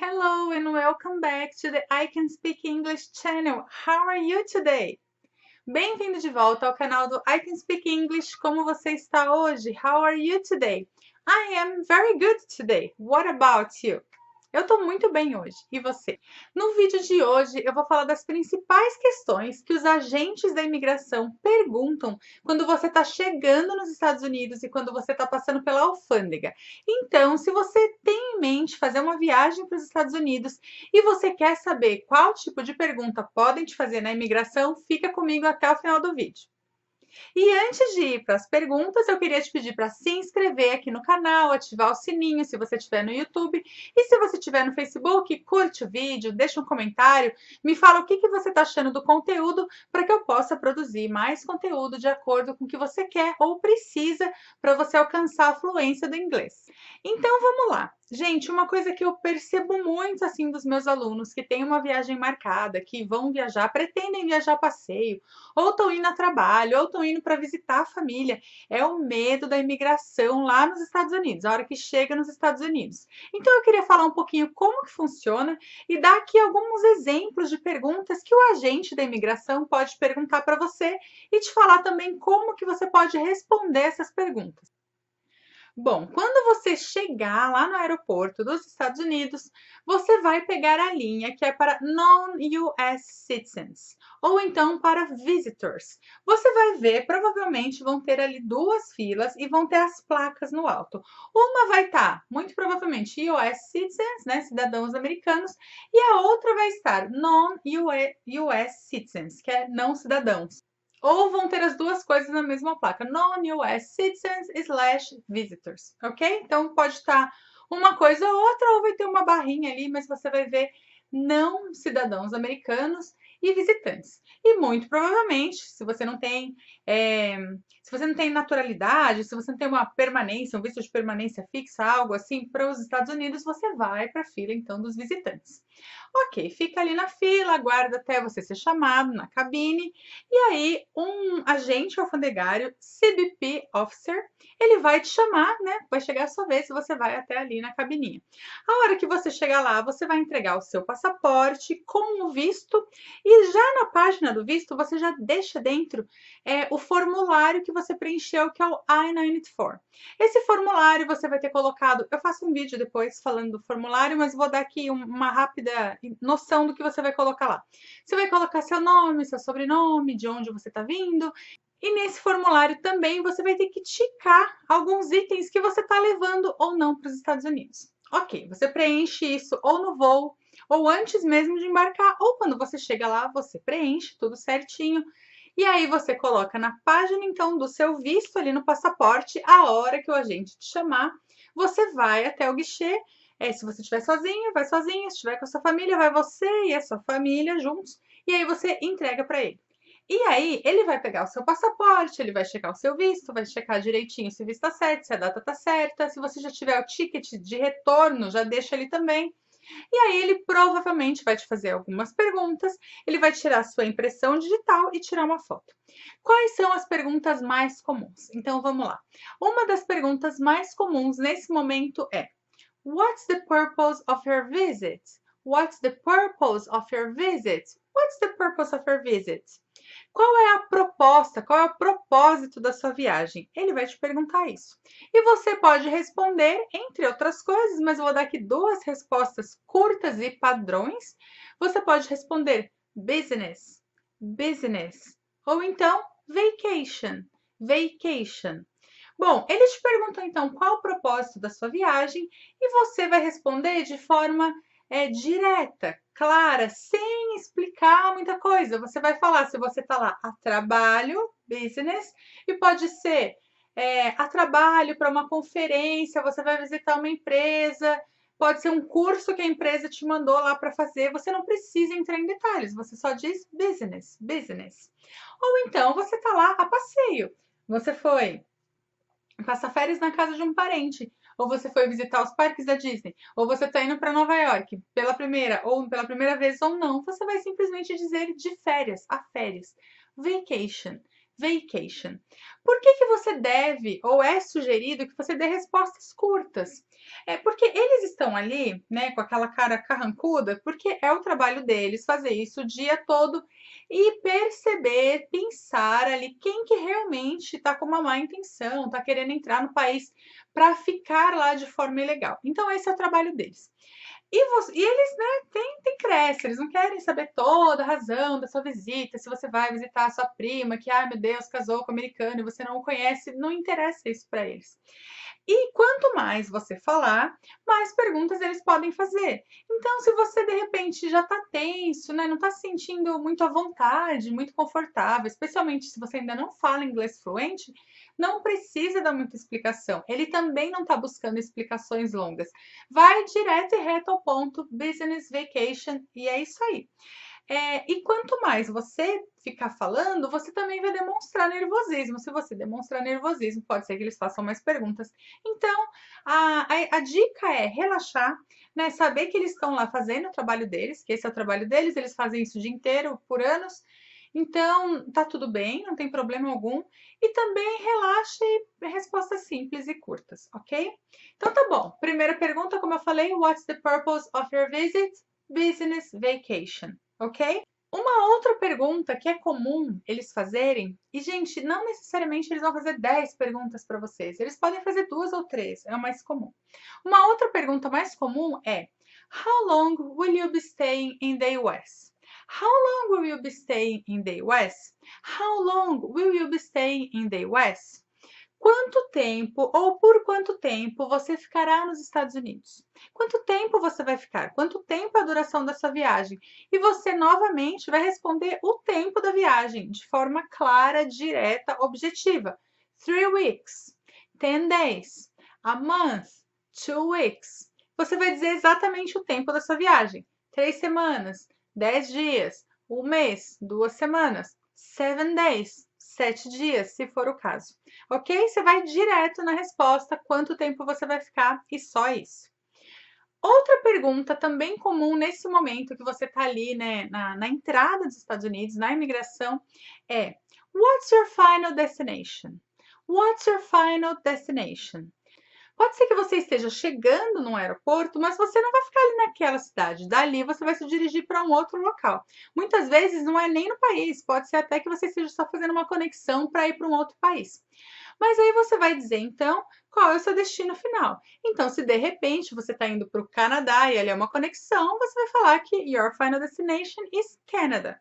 Hello and welcome back to the I Can Speak English channel. How are you today? Bem-vindo de volta ao canal do I Can Speak English. Como você está hoje? How are you today? I am very good today. What about you? Eu tô muito bem hoje. E você? No vídeo de hoje, eu vou falar das principais questões que os agentes da imigração perguntam quando você está chegando nos Estados Unidos e quando você está passando pela alfândega. Então, se você tem em mente fazer uma viagem para os Estados Unidos e você quer saber qual tipo de pergunta podem te fazer na imigração, fica comigo até o final do vídeo. E antes de ir para as perguntas, eu queria te pedir para se inscrever aqui no canal, ativar o sininho se você estiver no YouTube. E se você estiver no Facebook, curte o vídeo, deixa um comentário, me fala o que você está achando do conteúdo para que eu possa produzir mais conteúdo de acordo com o que você quer ou precisa para você alcançar a fluência do inglês. Então vamos lá. Gente, uma coisa que eu percebo muito assim dos meus alunos que têm uma viagem marcada, que vão viajar, pretendem viajar a passeio, ou estão indo a trabalho, ou estão indo para visitar a família, é o medo da imigração lá nos Estados Unidos, a hora que chega nos Estados Unidos. Então eu queria falar um pouquinho como que funciona e dar aqui alguns exemplos de perguntas que o agente da imigração pode perguntar para você e te falar também como que você pode responder essas perguntas. Bom, quando você chegar lá no aeroporto dos Estados Unidos, você vai pegar a linha que é para non-US citizens, ou então para visitors. Você vai ver, provavelmente vão ter ali duas filas e vão ter as placas no alto. Uma vai estar, muito provavelmente, US citizens, né, cidadãos americanos, e a outra vai estar non-US citizens, que é não cidadãos. Ou vão ter as duas coisas na mesma placa, non-US citizens / visitors, ok? Então pode estar uma coisa ou outra, ou vai ter uma barrinha ali, mas você vai ver não cidadãos americanos e visitantes. E muito provavelmente, se você não tem naturalidade, se você não tem uma permanência, um visto de permanência fixa, algo assim, para os Estados Unidos, você vai para a fila então dos visitantes. Ok, fica ali na fila, aguarda até você ser chamado na cabine, e aí um agente alfandegário, CBP Officer, ele vai te chamar, né? Vai chegar a sua vez e você vai até ali na cabininha. A hora que você chegar lá, você vai entregar o seu passaporte com o visto, e já na página do visto, você já deixa dentro o formulário que você preencheu, que é o I-94. Esse formulário você vai ter colocado, eu faço um vídeo depois falando do formulário, mas vou dar aqui uma rápida noção do que você vai colocar lá. Você vai colocar seu nome, seu sobrenome, de onde você está vindo. E nesse formulário também você vai ter que ticar alguns itens que você está levando ou não para os Estados Unidos. Ok, você preenche isso ou no voo, ou antes mesmo de embarcar, ou quando você chega lá, você preenche tudo certinho. E aí você coloca na página, então, do seu visto ali no passaporte, a hora que o agente te chamar, você vai até o guichê. Se você estiver sozinho, vai sozinho. Se estiver com a sua família, vai você e a sua família juntos. E aí você entrega para ele. E aí, ele vai pegar o seu passaporte, ele vai checar o seu visto, vai checar direitinho se o visto está certo, se a data está certa. Se você já tiver o ticket de retorno, já deixa ali também. E aí ele provavelmente vai te fazer algumas perguntas, ele vai tirar a sua impressão digital e tirar uma foto. Quais são as perguntas mais comuns? Então vamos lá. Uma das perguntas mais comuns nesse momento é: What's the purpose of your visit? What's the purpose of your visit? What's the purpose of your visit? Qual é a proposta, qual é o propósito da sua viagem? Ele vai te perguntar isso. E você pode responder, entre outras coisas, mas eu vou dar aqui duas respostas curtas e padrões. Você pode responder business, business, ou então vacation, vacation. Bom, eles te perguntam então qual o propósito da sua viagem e você vai responder de forma direta, clara, sem explicar muita coisa. Você vai falar se você está lá a trabalho, business, e pode ser a trabalho para uma conferência, você vai visitar uma empresa, pode ser um curso que a empresa te mandou lá para fazer. Você não precisa entrar em detalhes, você só diz business, business. Ou então você está lá a passeio. Você foi passar férias na casa de um parente, ou você foi visitar os parques da Disney, ou você está indo para Nova York pela primeira vez ou não, você vai simplesmente dizer de férias, a férias. Vacation. vacation. Por que você deve, ou é sugerido que você dê respostas curtas? É porque eles estão ali, né, com aquela cara carrancuda, porque é o trabalho deles fazer isso o dia todo e perceber, pensar ali quem que realmente está com uma má intenção, está querendo entrar no país para ficar lá de forma ilegal. Então, esse é o trabalho deles. E eles, né, tem cresce, eles não querem saber toda a razão da sua visita, se você vai visitar a sua prima, que, ai meu Deus, casou com um americano e você não o conhece, não interessa isso para eles. E quanto mais você falar, mais perguntas eles podem fazer. Então, se você de repente já está tenso, né, não está se sentindo muito à vontade, muito confortável, especialmente se você ainda não fala inglês fluente, não precisa dar muita explicação. Ele também não está buscando explicações longas. Vai direto e reto ao ponto, business vacation, e é isso aí. E quanto mais você ficar falando, você também vai demonstrar nervosismo. Se você demonstrar nervosismo, pode ser que eles façam mais perguntas. Então, a dica é relaxar, né? Saber que eles estão lá fazendo o trabalho deles, que esse é o trabalho deles, eles fazem isso o dia inteiro, por anos. Então, tá tudo bem, não tem problema algum. E também relaxe respostas simples e curtas, ok? Então tá bom. Primeira pergunta, como eu falei, what's the purpose of your visit? Business vacation, ok? Uma outra pergunta que é comum eles fazerem, e gente, não necessariamente eles vão fazer 10 perguntas para vocês, eles podem fazer 2 ou 3, é o mais comum. Uma outra pergunta mais comum é: How long will you be staying in the US? How long will you be staying in the US? How long will you be staying in the US? Quanto tempo ou por quanto tempo você ficará nos Estados Unidos? Quanto tempo você vai ficar? Quanto tempo é a duração da sua viagem? E você novamente vai responder o tempo da viagem de forma clara, direta, objetiva. 3 weeks, 10 days, a month, 2 weeks. Você vai dizer exatamente o tempo da sua viagem. 3 semanas, 10 dias, 1 mês, 2 semanas, 7 days, 7 dias, se for o caso. Ok? Você vai direto na resposta, quanto tempo você vai ficar e só isso. Outra pergunta também comum nesse momento que você está ali, né, na entrada dos Estados Unidos, na imigração, é: What's your final destination? What's your final destination? Pode ser que você esteja chegando num aeroporto, mas você não vai ficar ali naquela cidade. Dali você vai se dirigir para um outro local. Muitas vezes não é nem no país, pode ser até que você esteja só fazendo uma conexão para ir para um outro país. Mas aí você vai dizer, então, qual é o seu destino final. Então, se de repente você está indo para o Canadá e ali é uma conexão, você vai falar que your final destination is Canada.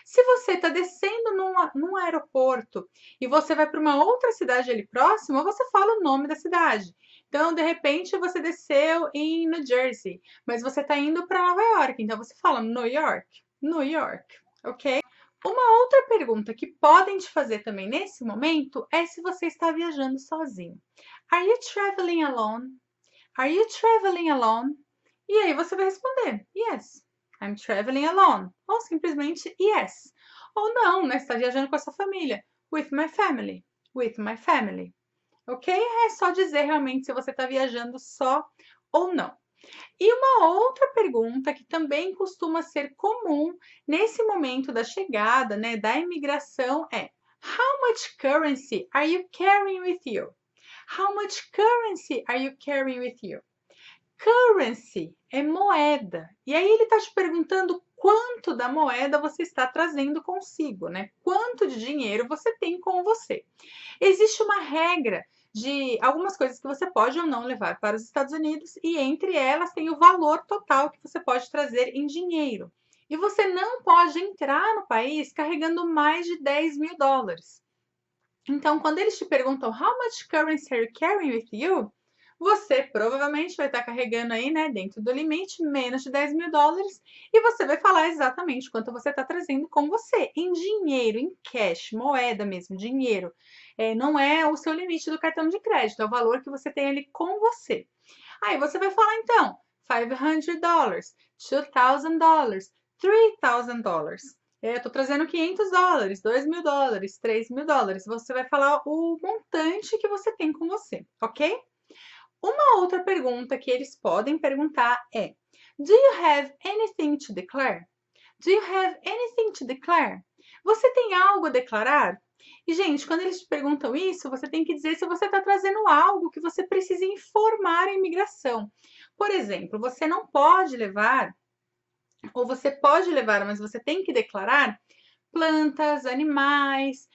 Se você está descendo num aeroporto e você vai para uma outra cidade ali próxima, você fala o nome da cidade. Então, de repente, você desceu em New Jersey, mas você está indo para Nova York, então você fala New York, New York, ok? Uma outra pergunta que podem te fazer também nesse momento é se você está viajando sozinho. Are you traveling alone? Are you traveling alone? E aí você vai responder, yes, I'm traveling alone. Ou simplesmente yes. Ou não, né? Você está viajando com a sua família. With my family. With my family. Ok? É só dizer realmente se você está viajando só ou não. E uma outra pergunta que também costuma ser comum nesse momento da chegada, né, da imigração é: How much currency are you carrying with you? How much currency are you carrying with you? Currency é moeda. E aí ele está te perguntando quanto da moeda você está trazendo consigo, né? Quanto de dinheiro você tem com você. Existe uma regra de algumas coisas que você pode ou não levar para os Estados Unidos e entre elas tem o valor total que você pode trazer em dinheiro. E você não pode entrar no país carregando mais de 10 mil dólares. Então, quando eles te perguntam how much currency are you carrying with you, você provavelmente vai estar carregando aí, né, dentro do limite, menos de 10 mil dólares, e você vai falar exatamente quanto você está trazendo com você, em dinheiro, em cash, moeda mesmo, dinheiro. Não é o seu limite do cartão de crédito, é o valor que você tem ali com você. Aí você vai falar, então, $500, $2,000, $3,000. Eu estou trazendo $500, $2.000, $3.000. Você vai falar o montante que você tem com você, ok? Uma outra pergunta que eles podem perguntar é: Do you have anything to declare? Do you have anything to declare? Você tem algo a declarar? E, gente, quando eles te perguntam isso, você tem que dizer se você está trazendo algo que você precisa informar a imigração. Por exemplo, você não pode levar, ou você pode levar, mas você tem que declarar plantas, animais,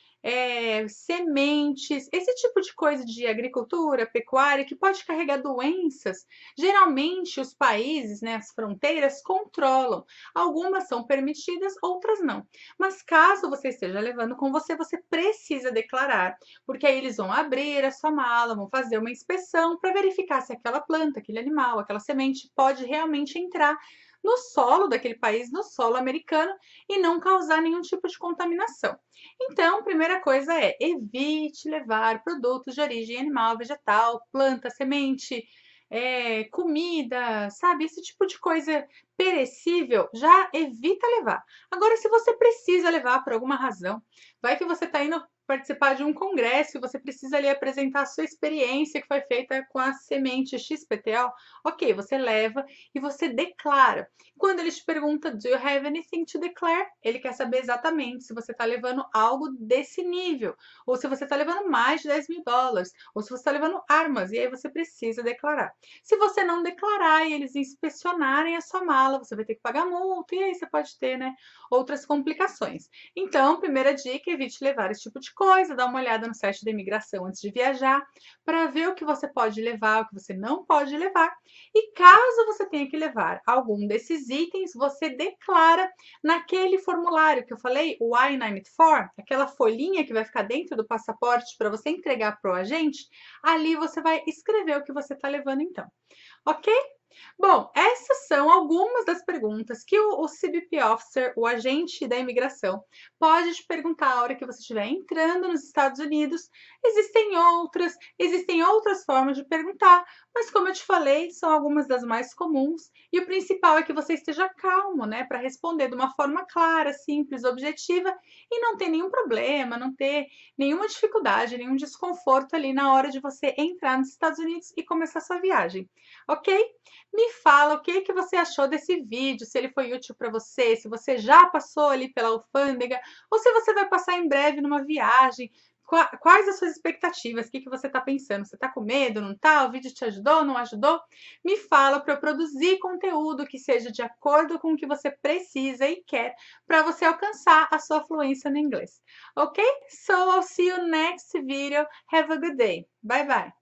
sementes, esse tipo de coisa de agricultura, pecuária, que pode carregar doenças. Geralmente, os países, né, as fronteiras, controlam. Algumas são permitidas, outras não. Mas caso você esteja levando com você, você precisa declarar, porque aí eles vão abrir a sua mala, vão fazer uma inspeção para verificar se aquela planta, aquele animal, aquela semente pode realmente entrar no solo daquele país, no solo americano, e não causar nenhum tipo de contaminação. Então, primeira coisa é evite levar produtos de origem animal, vegetal, planta, semente, comida, sabe? Esse tipo de coisa perecível, já evita levar. Agora, se você precisa levar por alguma razão, vai que você está indo participar de um congresso e você precisa ali apresentar a sua experiência que foi feita com a semente XPTO, ok, você leva e você declara. Quando ele te pergunta, do you have anything to declare? Ele quer saber exatamente se você está levando algo desse nível, ou se você está levando mais de $10.000, ou se você está levando armas, e aí você precisa declarar. Se você não declarar e eles inspecionarem a sua mala, você vai ter que pagar multa, e aí você pode ter, né, outras complicações. Então, primeira dica, evite levar esse tipo de coisa, dá uma olhada no site da imigração antes de viajar, para ver o que você pode levar, o que você não pode levar, e caso você tenha que levar algum desses itens, você declara naquele formulário que eu falei, o I-94, aquela folhinha que vai ficar dentro do passaporte para você entregar para o agente, ali você vai escrever o que você está levando então, ok? Bom, essas são algumas das perguntas que o CBP Officer, o agente da imigração, pode te perguntar a hora que você estiver entrando nos Estados Unidos. Existem outras formas de perguntar, mas como eu te falei, são algumas das mais comuns. E o principal é que você esteja calmo, né, para responder de uma forma clara, simples, objetiva e não ter nenhum problema, não ter nenhuma dificuldade, nenhum desconforto ali na hora de você entrar nos Estados Unidos e começar sua viagem, ok? Me fala o que que você achou desse vídeo, se ele foi útil para você, se você já passou ali pela alfândega, ou se você vai passar em breve numa viagem. Quais as suas expectativas? O que que você está pensando? Você está com medo? Não está? O vídeo te ajudou? Não ajudou? Me fala para eu produzir conteúdo que seja de acordo com o que você precisa e quer para você alcançar a sua fluência no inglês. Ok? So I'll see you next video. Have a good day. Bye bye.